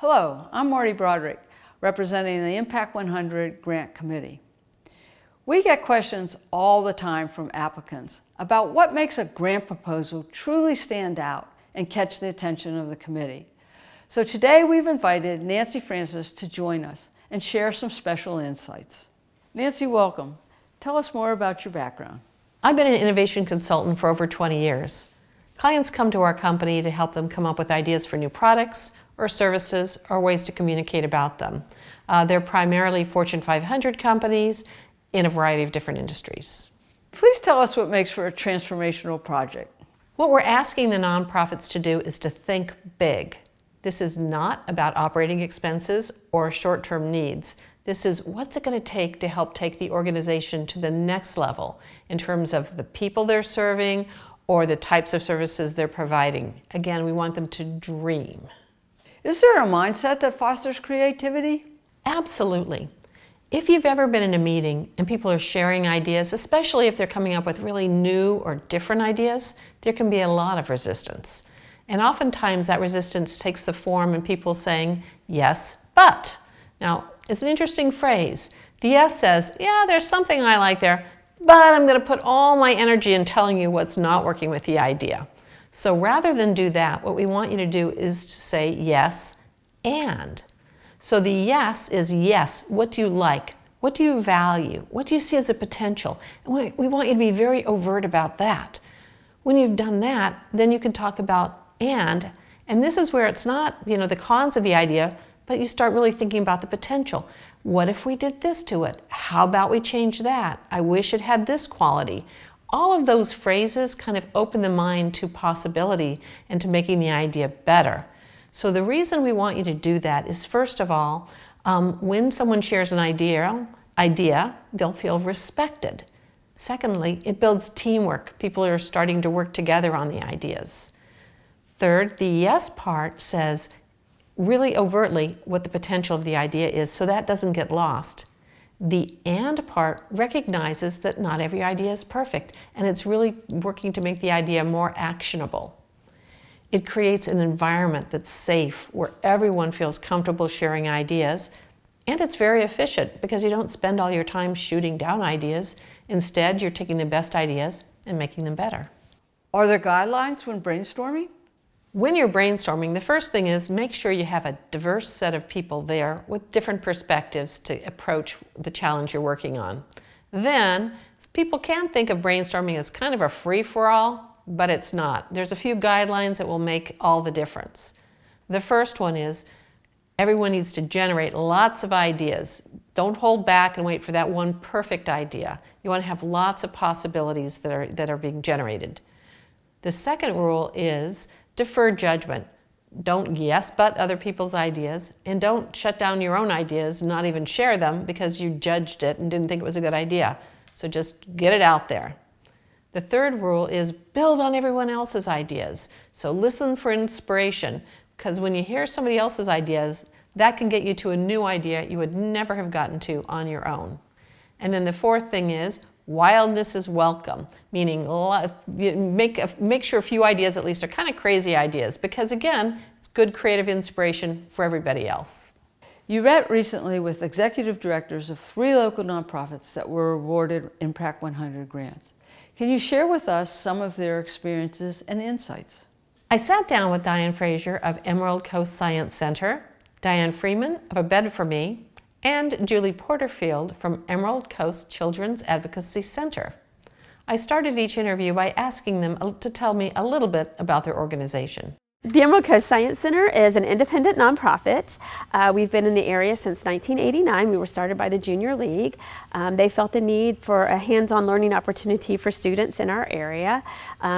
Hello, I'm Marty Broderick, representing the Impact100 Grant Committee. We get questions all the time from applicants about what makes a grant proposal truly stand out and catch the attention of the committee. So today we've invited Nancy Francis to join us and share some special insights. Nancy, welcome. Tell us more about your background. I've been an innovation consultant for over 20 years. Clients come to our company to help them come up with ideas for new products or services or ways to communicate about them. They're primarily Fortune 500 companies in a variety of different industries. Please tell us what makes for a transformational project. What we're asking the nonprofits to do is to think big. This is not about operating expenses or short-term needs. This is what's it going to take to help take the organization to the next level in terms of the people they're serving or the types of services they're providing. Again, we want them to dream. Is there a mindset that fosters creativity? Absolutely. If you've ever been in a meeting and people are sharing ideas, especially if they're coming up with really new or different ideas, there can be a lot of resistance. And oftentimes that resistance takes the form in people saying, yes, but. Now, it's an interesting phrase. The yes says, yeah, there's something I like there, but I'm going to put all my energy in telling you what's not working with the idea. So rather than do that, what we want you to do is to say yes and. So the yes is yes, what do you like? What do you value? What do you see as a potential? And we want you to be very overt about that. When you've done that, then you can talk about and this is where it's not, the cons of the idea, but you start really thinking about the potential. What if we did this to it? How about we change that? I wish it had this quality. All of those phrases kind of open the mind to possibility and to making the idea better. So the reason we want you to do that is, first of all, when someone shares an idea, they'll feel respected. Secondly, it builds teamwork. People are starting to work together on the ideas. Third, the yes part says really overtly what the potential of the idea is, so that doesn't get lost. The and part recognizes that not every idea is perfect, and it's really working to make the idea more actionable. It creates an environment that's safe, where everyone feels comfortable sharing ideas, and it's very efficient because you don't spend all your time shooting down ideas. Instead, you're taking the best ideas and making them better. Are there guidelines when brainstorming? When you're brainstorming, the first thing is make sure you have a diverse set of people there with different perspectives to approach the challenge you're working on. Then, people can think of brainstorming as kind of a free-for-all, but it's not. There's a few guidelines that will make all the difference. The first one is everyone needs to generate lots of ideas. Don't hold back and wait for that one perfect idea. You want to have lots of possibilities that are being generated. The second rule is defer judgment. Don't yes but other people's ideas, and don't shut down your own ideas, not even share them because you judged it and didn't think it was a good idea. So just get it out there. The third rule is build on everyone else's ideas. So listen for inspiration, because when you hear somebody else's ideas, that can get you to a new idea you would never have gotten to on your own. And then the fourth thing is wildness is welcome, meaning make sure a few ideas at least are kind of crazy ideas, because again, it's good creative inspiration for everybody else. You met recently with executive directors of 3 local nonprofits that were awarded Impact100 grants. Can you share with us some of their experiences and insights? I sat down with Diane Frazier of Emerald Coast Science Center, Diane Freeman of A Bed for Me, and Julie Porterfield from Emerald Coast Children's Advocacy Center. I started each interview by asking them to tell me a little bit about their organization. The Emerald Coast Science Center is an independent nonprofit. We've been in the area since 1989. We were started by the Junior League. They felt the need for a hands-on learning opportunity for students in our area.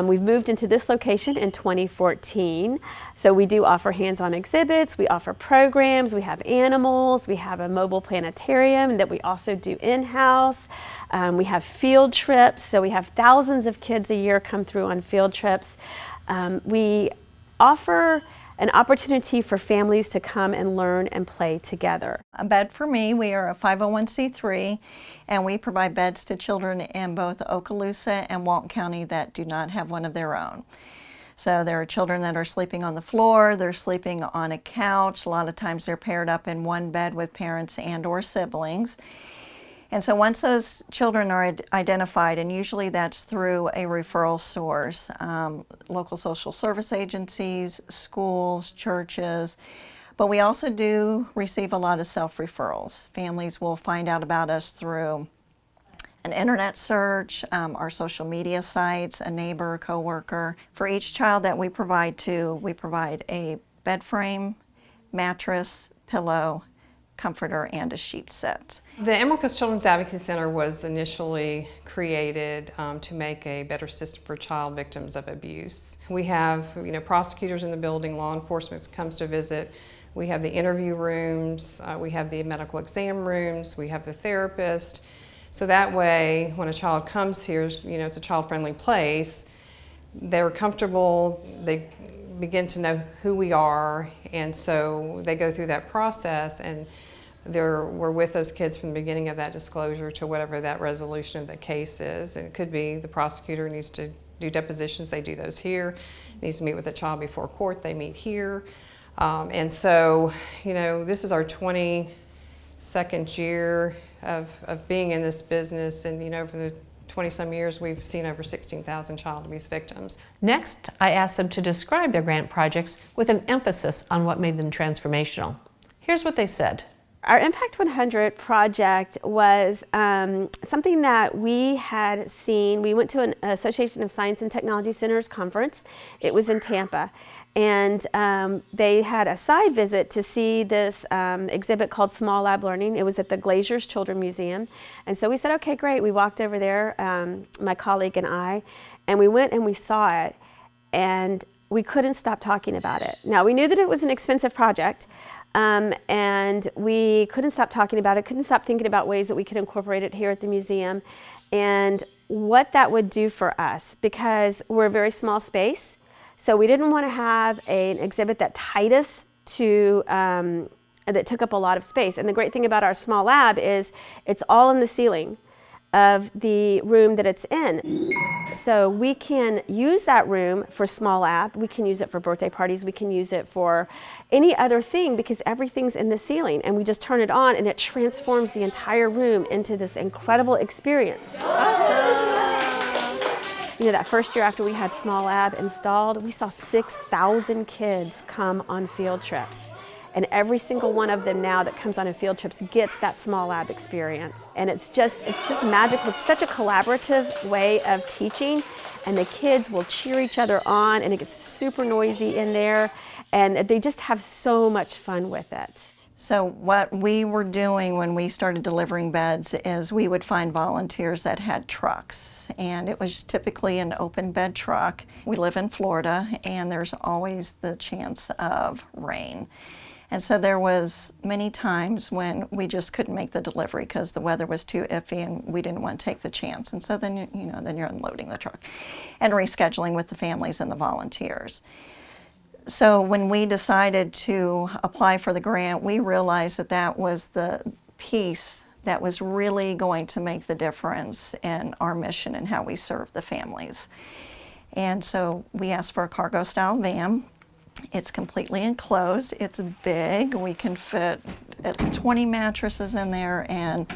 We've moved into this location in 2014. So we do offer hands-on exhibits, we offer programs, we have animals, we have a mobile planetarium that we also do in-house. We have field trips, so we have thousands of kids a year come through on field trips. We offer an opportunity for families to come and learn and play together. A Bed for Me, we are a 501c3 and we provide beds to children in both Okaloosa and Walton County that do not have one of their own. So there are children that are sleeping on the floor, they're sleeping on a couch. A lot of times they're paired up in one bed with parents and or siblings. And so once those children are identified, and usually that's through a referral source, local social service agencies, schools, churches, but we also do receive a lot of self-referrals. Families will find out about us through an internet search, our social media sites, a neighbor, coworker. For each child that we provide to, we provide a bed frame, mattress, pillow, comforter, and a sheet set. The Emerald Coast Children's Advocacy Center was initially created to make a better system for child victims of abuse. We have, prosecutors in the building, law enforcement comes to visit. We have the interview rooms, we have the medical exam rooms, we have the therapist. So that way, when a child comes here, it's a child-friendly place, they're comfortable, they begin to know who we are, and so they go through that process, and we're with those kids from the beginning of that disclosure to whatever that resolution of the case is. And it could be the prosecutor needs to do depositions, they do those here. Needs to meet with the child before court, they meet here. And so, this is our 22nd year of being in this business, and for the 20-some years we've seen over 16,000 child abuse victims. Next, I asked them to describe their grant projects with an emphasis on what made them transformational. Here's what they said. Our Impact100 project was something that we had seen. We went to an Association of Science and Technology Centers conference. It was in Tampa. And they had a side visit to see this exhibit called Small Lab Learning. It was at the Glazier's Children Museum. And so we said, okay, great. We walked over there, my colleague and I, and we went and we saw it. And we couldn't stop talking about it. Now, we knew that it was an expensive project. And we couldn't stop talking about it, couldn't stop thinking about ways that we could incorporate it here at the museum and what that would do for us, because we're a very small space. So we didn't want to have an exhibit that tied us to, that took up a lot of space. And the great thing about our small lab is it's all in the ceiling of the room that it's in. So we can use that room for small lab, we can use it for birthday parties, we can use it for any other thing because everything's in the ceiling, and we just turn it on and it transforms the entire room into this incredible experience. Awesome. That first year after we had small lab installed, we saw 6,000 kids come on field trips. And every single one of them now that comes on a field trips gets that small lab experience. And it's just magical. It's such a collaborative way of teaching, and the kids will cheer each other on, and it gets super noisy in there, and they just have so much fun with it. So what we were doing when we started delivering beds is we would find volunteers that had trucks, and it was typically an open bed truck. We live in Florida, and there's always the chance of rain. And so there was many times when we just couldn't make the delivery because the weather was too iffy and we didn't want to take the chance. And so then, then you're unloading the truck and rescheduling with the families and the volunteers. So when we decided to apply for the grant, we realized that that was the piece that was really going to make the difference in our mission and how we serve the families. And so we asked for a cargo-style van. It's completely enclosed, it's big, we can fit 20 mattresses in there and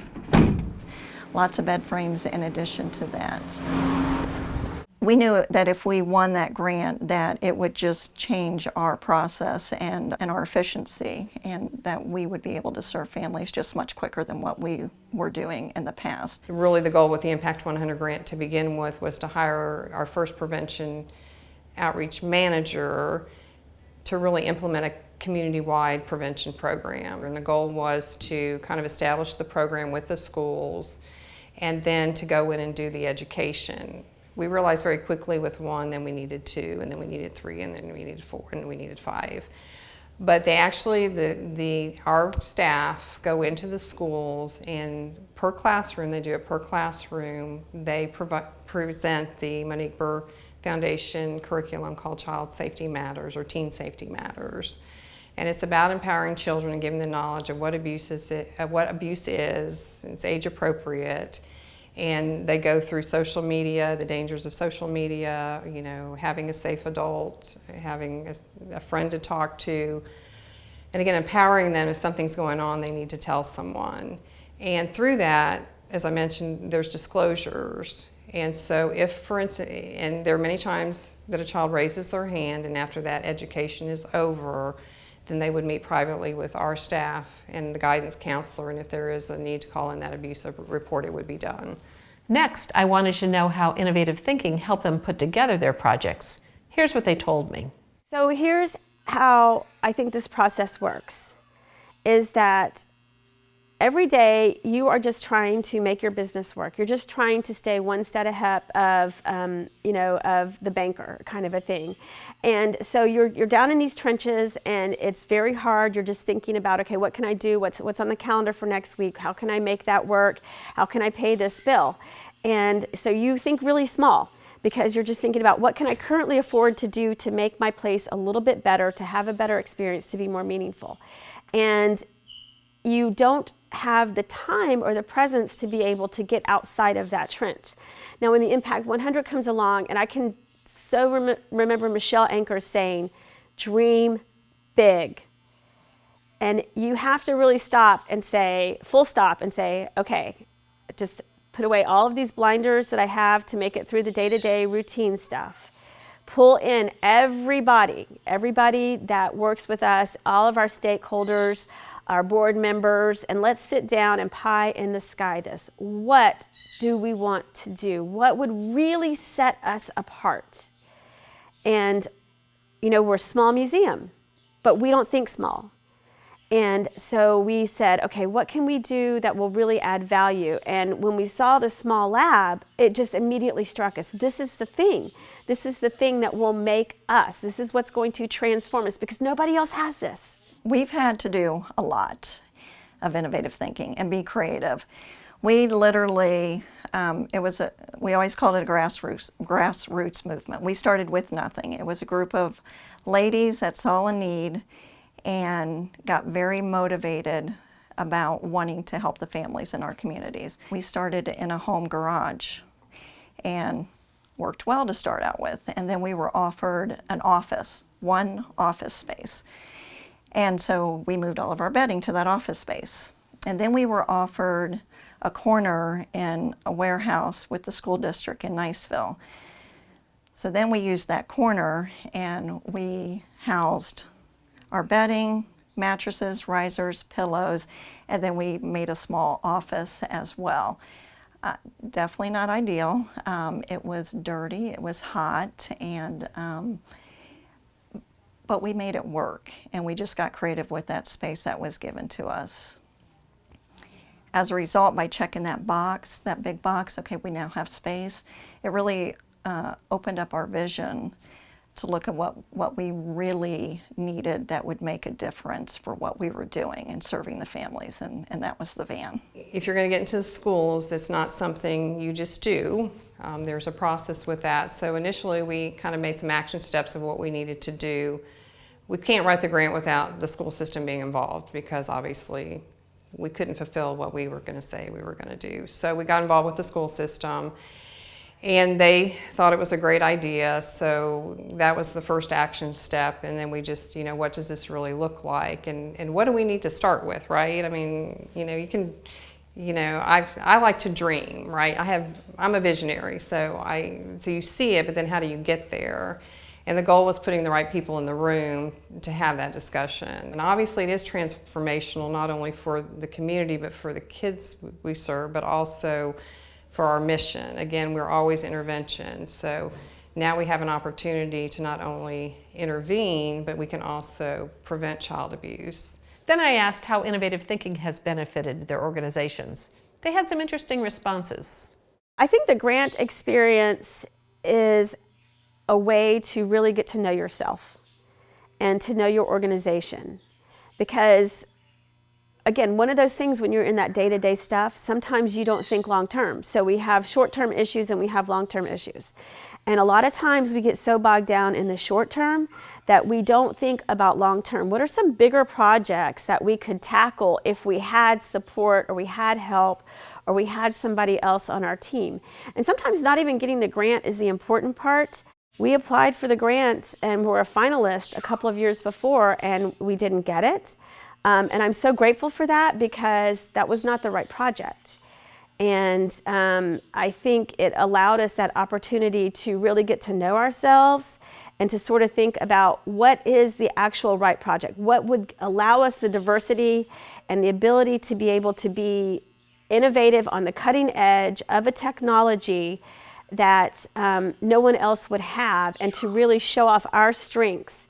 lots of bed frames in addition to that. We knew that if we won that grant that it would just change our process and our efficiency, and that we would be able to serve families just much quicker than what we were doing in the past. Really the goal with the Impact100 grant to begin with was to hire our first prevention outreach manager to really implement a community-wide prevention program. And the goal was to kind of establish the program with the schools and then to go in and do the education. We realized very quickly with one, then we needed two, and then we needed three, and then we needed four, and we needed five. But they actually, our staff go into the schools, and per classroom, they do it per classroom, they present the Monique Burr Foundation curriculum called Child Safety Matters or Teen Safety Matters. And it's about empowering children and giving them knowledge of what abuse is, it's age appropriate, And they go through social media, the dangers of social media, you know, having a safe adult, having a friend to talk to, and again, empowering them if something's going on, they need to tell someone. And through that, as I mentioned, there's disclosures. And so if, for instance, and there are many times that a child raises their hand and after that education is over, then they would meet privately with our staff and the guidance counselor, and if there is a need to call in that abuse report, it would be done. Next, I wanted to know how innovative thinking helped them put together their projects. Here's what they told me. So here's how I think this process works, is that every day you are just trying to make your business work. You're just trying to stay one step ahead of, of the banker kind of a thing. And so you're down in these trenches and it's very hard. You're just thinking about, okay, what can I do? What's on the calendar for next week? How can I make that work? How can I pay this bill? And so you think really small, because you're just thinking about what can I currently afford to do to make my place a little bit better, to have a better experience, to be more meaningful. And you don't have the time or the presence to be able to get outside of that trench. Now when the Impact 100 comes along, and I can so remember Michelle Anchor saying, dream big. And you have to really stop and say, full stop and say, okay, just put away all of these blinders that I have to make it through the day-to-day routine stuff. Pull in everybody that works with us, all of our stakeholders, our board members, and let's sit down and pie in the sky this. What do we want to do? What would really set us apart? And, you know, we're a small museum, but we don't think small. And so we said, okay, what can we do that will really add value? And when we saw the small lab, it just immediately struck us. This is the thing. This is the thing that will make us. This is what's going to transform us, because nobody else has this. We've had to do a lot of innovative thinking and be creative. We literally, we always called it a grassroots movement. We started with nothing. It was a group of ladies that saw a need and got very motivated about wanting to help the families in our communities. We started in a home garage and worked well to start out with. And then we were offered an office, one office space. And so we moved all of our bedding to that office space. And then we were offered a corner in a warehouse with the school district in Niceville. So then we used that corner and we housed our bedding, mattresses, risers, pillows, and then we made a small office as well. Definitely not ideal. It was dirty, it was hot, and but we made it work, and we just got creative with that space that was given to us. As a result, by checking that box, that big box, okay, we now have space, it really opened up our vision to look at what we really needed that would make a difference for what we were doing and serving the families, and that was the van. If you're going to get into the schools, it's not something you just do. There's a process with that. So initially we kind of made some action steps of what we needed to do. We can't write the grant without the school system being involved, because obviously we couldn't fulfill what we were going to say we were going to do. So we got involved with the school system, and they thought it was a great idea, so that was the first action step. And then we just, you know, what does this really look like, and what do we need to start with, right? I mean, you know, you can, you know, I like to dream, right? I'm a visionary, so you see it, but then how do you get there? And the goal was putting the right people in the room to have that discussion. And obviously it is transformational, not only for the community, but for the kids we serve, but also for our mission. Again, we're always intervention. So now we have an opportunity to not only intervene, but we can also prevent child abuse. Then I asked how innovative thinking has benefited their organizations. They had some interesting responses. I think the grant experience is a way to really get to know yourself and to know your organization. Because, again, one of those things when you're in that day-to-day stuff, sometimes you don't think long-term. So we have short-term issues and we have long-term issues. And a lot of times we get so bogged down in the short term that we don't think about long-term. What are some bigger projects that we could tackle if we had support or we had help or we had somebody else on our team. And sometimes not even getting the grant is the important part. We applied for the grant and were a finalist a couple of years before, and we didn't get it. And I'm so grateful for that, because that was not the right project. And I think it allowed us that opportunity to really get to know ourselves and to sort of think about what is the actual right project, what would allow us the diversity and the ability to be able to be innovative on the cutting edge of a technology that no one else would have, and to really show off our strengths.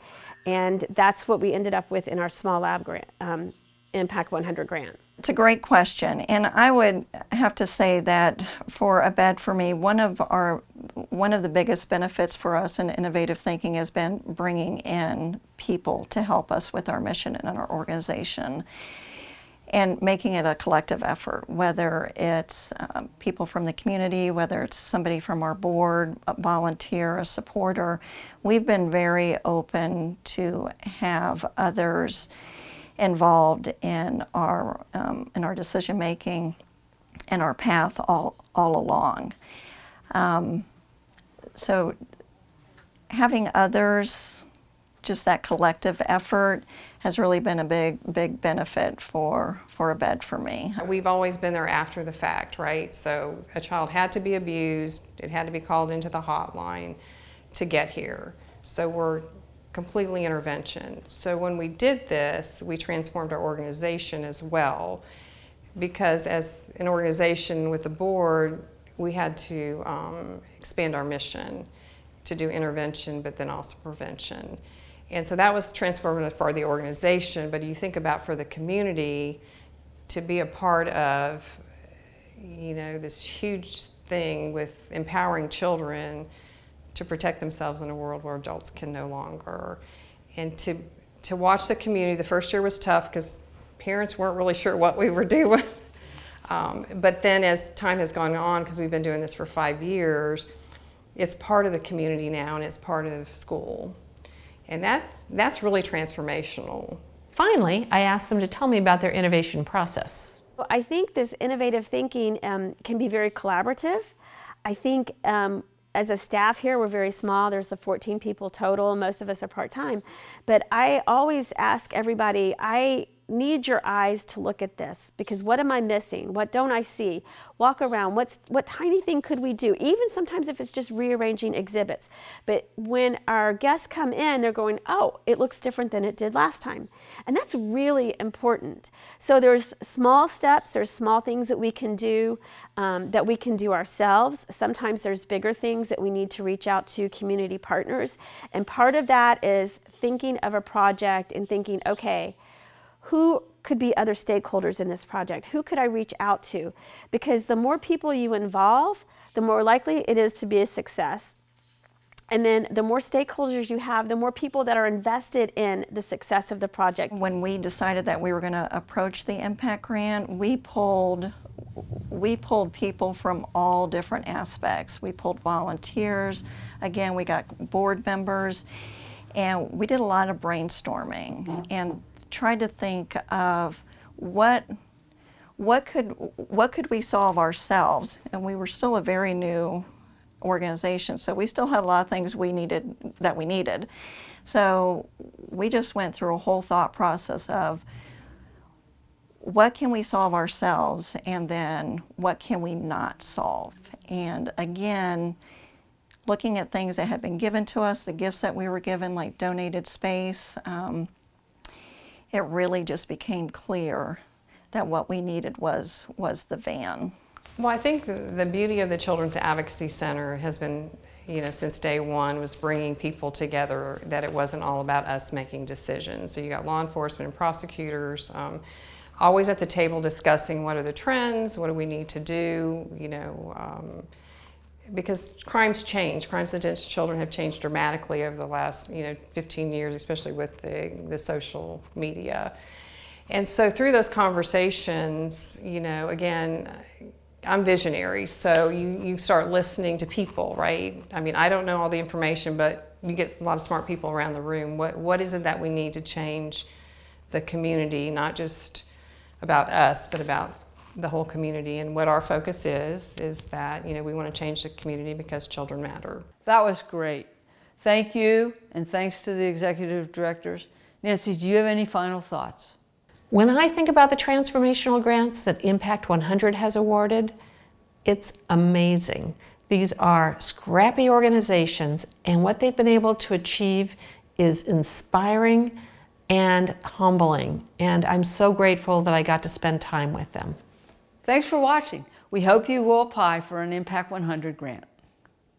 And that's what we ended up with in our small lab grant, Impact100 grant. It's a great question, and I would have to say that for a bed for me, one of the biggest benefits for us in innovative thinking has been bringing in people to help us with our mission and our organization, and making it a collective effort, whether it's people from the community, whether it's somebody from our board, a volunteer, a supporter. We've been very open to have others involved in our decision making and our path all along. So having others, just that collective effort, has really been a big benefit for a bed for me. We've always been there after the fact, right? So a child had to be abused, it had to be called into the hotline to get here. So we're completely intervention. So when we did this, we transformed our organization as well, because as an organization with the board, we had to expand our mission to do intervention, but then also prevention. And so that was transformative for the organization, but you think about for the community to be a part of, this huge thing with empowering children to protect themselves in a world where adults can no longer. And to watch the community, the first year was tough because parents weren't really sure what we were doing. But then as time has gone on, because we've been doing this for 5 years, it's part of the community now and it's part of school. And that's really transformational. Finally, I asked them to tell me about their innovation process. Well, I think this innovative thinking can be very collaborative. I think as a staff here, we're very small. There's 14 people total. Most of us are part-time. But I always ask everybody, I need your eyes to look at this, because what am I missing? What don't I see? Walk around. What tiny thing could we do? Even sometimes if it's just rearranging exhibits. But when our guests come in, they're going, oh, it looks different than it did last time. And that's really important. So there's small steps, there's small things that we can do ourselves. Sometimes there's bigger things that we need to reach out to community partners. And part of that is thinking of a project and thinking, okay, who could be other stakeholders in this project? Who could I reach out to? Because the more people you involve, the more likely it is to be a success. And then the more stakeholders you have, the more people that are invested in the success of the project. When we decided that we were going to approach the Impact Grant, we pulled people from all different aspects. We pulled volunteers, again, we got board members, and we did a lot of brainstorming and tried to think of what could we solve ourselves. And we were still a very new organization, so we still had a lot of things we needed. So we just went through a whole thought process of what can we solve ourselves, and then what can we not solve. And again, looking at things that had been given to us, the gifts that we were given, like donated space, it really just became clear that what we needed was the van. Well, I think the beauty of the Children's Advocacy Center has been, since day one, was bringing people together, that it wasn't all about us making decisions. So you got law enforcement and prosecutors always at the table discussing what are the trends, what do we need to do, because crimes change. Crimes against children have changed dramatically over the last 15 years, especially with the social media. And so through those conversations, again, I'm visionary, so you start listening to people, right? I mean, I don't know all the information, but you get a lot of smart people around the room. What is it that we need to change the community, not just about us, but about the whole community. And what our focus is that, we want to change the community because children matter. That was great. Thank you, and thanks to the executive directors. Nancy, do you have any final thoughts? When I think about the transformational grants that Impact100 has awarded, it's amazing. These are scrappy organizations, and what they've been able to achieve is inspiring and humbling. And I'm so grateful that I got to spend time with them. Thanks for watching. We hope you will apply for an Impact100 grant.